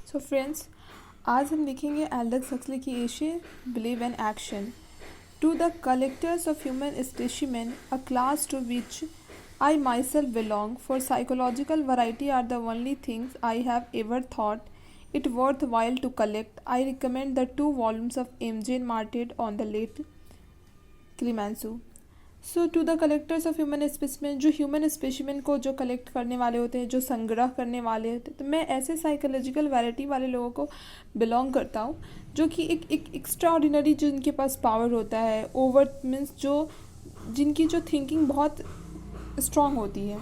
So friends, आज हम देखेंगे एल्डस हक्सली की Asian believe and action to the collectors of human specimen, a class to which I myself belong, for psychological variety are the only things I have ever thought it worthwhile to collect. I recommend the 2 volumes of M. Jane Martin on the late Clemenceau. So to the collectors of human specimen, जो human specimen को जो collect करने वाले होते हैं, जो संग्रह करने वाले होते हैं, तो मैं ऐसे साइकोलॉजिकल वैरायटी वाले लोगों को बिलोंग करता हूँ जो कि एक एक्स्ट्रा ऑर्डिनरी, जो जिनके पास पावर होता है, ओवर मीन्स जो जिनकी जो थिंकिंग बहुत स्ट्रांग होती है.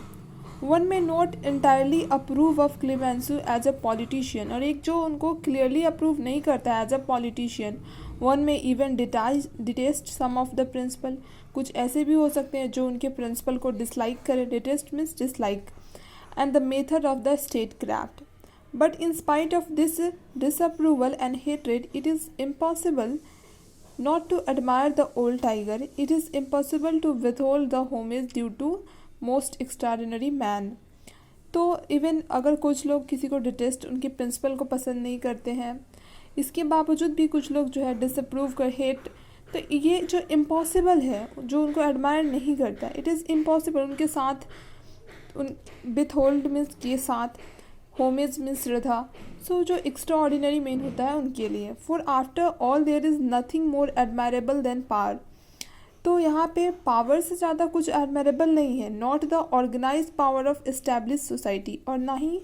One may not entirely approve of Clemenceau as a politician, और एक जो उनको क्लियरली अप्रूव नहीं करता है as a politician. One may even detest some of the principle, कुछ ऐसे भी हो सकते हैं जो उनके प्रिंसिपल को डिसलाइक करें. Detest means dislike. And the method of the state craft. But in spite of this disapproval and hatred, it is impossible not to admire the old tiger. It is impossible to withhold the homage due to most extraordinary man. तो even अगर कुछ लोग किसी को detest, उनके principal को पसंद नहीं करते हैं, इसके बावजूद भी कुछ लोग जो है डिसअप्रूव कर, हेट, तो ये जो इम्पॉसिबल है, जो उनको एडमायर नहीं करता, इट इज़ इम्पॉसिबल उनके साथ, उन विथ मीन्स के साथ, होमेज मीन्स श्रद्धा. सो जो एक्स्ट्रा ऑर्डिनरी मेन होता है उनके लिए. For after all there is nothing more admirable than power. तो यहाँ पे पावर से ज़्यादा कुछ एडमायरेबल नहीं है. Not the organize power of establish society, और ना ही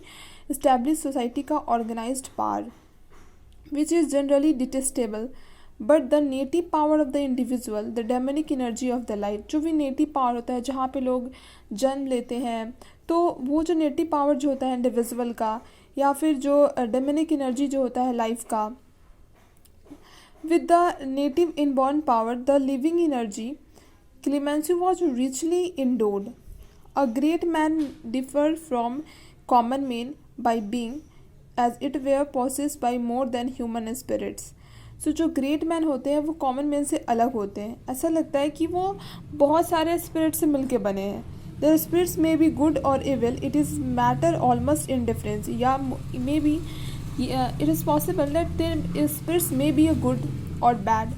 इस्टेब्लिश सोसाइटी का organized power, which is generally detestable, but the native power of the individual, the demonic energy of the life. जो भी नेटिव पावर होता है, जहाँ पे लोग जन्म लेते हैं, तो वो जो नेटिव पावर जो होता है इंडिविजुअल का, या फिर जो डेमोनिक एनर्जी जो होता है लाइफ का, with the native inborn power, the living energy, Clemenceau was richly endowed. A great man differed from common men by being, as it were, possessed by more than human spirits. So जो great man होते हैं वो common man से अलग होते हैं. ऐसा लगता है कि वो बहुत सारे स्पिरिट से मिलके बने हैं. The spirits may be good or evil, it is matter almost indifference. या may be it is possible that their spirits may be a good or bad.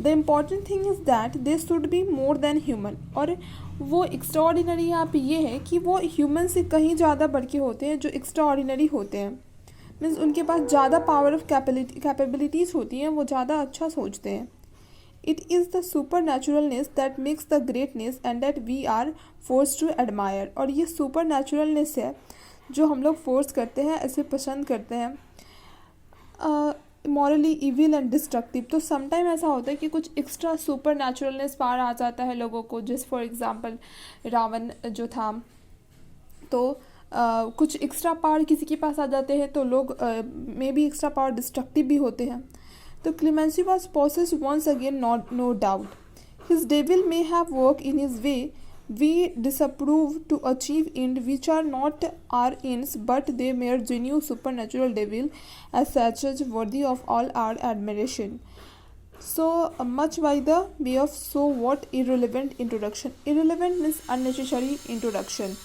The important thing is that they should be more than human. और वो extraordinary यहाँ पे ये है कि वो human से कहीं ज़्यादा बढ़ के होते हैं, जो extraordinary होते हैं. मीन्स उनके पास ज़्यादा पावर ऑफ कैपेबिलिटीज़ होती हैं, वो ज़्यादा अच्छा सोचते हैं. It is the supernaturalness that makes the greatness and that we are forced to admire. और ये supernaturalness है जो हम लोग फोर्स करते हैं, ऐसे पसंद करते हैं. Morally evil and destructive. तो समटाइम ऐसा होता है कि कुछ एक्स्ट्रा सुपर नेचुरलनेस पार आ जाता है लोगों को. जैसे फॉर एग्जांपल रावण जो था, तो कुछ एक्स्ट्रा पावर किसी के पास आ जाते हैं, तो लोग may be extra power destructive भी होते हैं. तो clemency was possessed once again, no doubt. His devil may have worked in his way. We disapprove to achieve ends which are not our ends, but they mere genuine supernatural devil, as such as worthy of all our admiration. So much by the way of so what irrelevant introduction. Irrelevant means unnecessary introduction.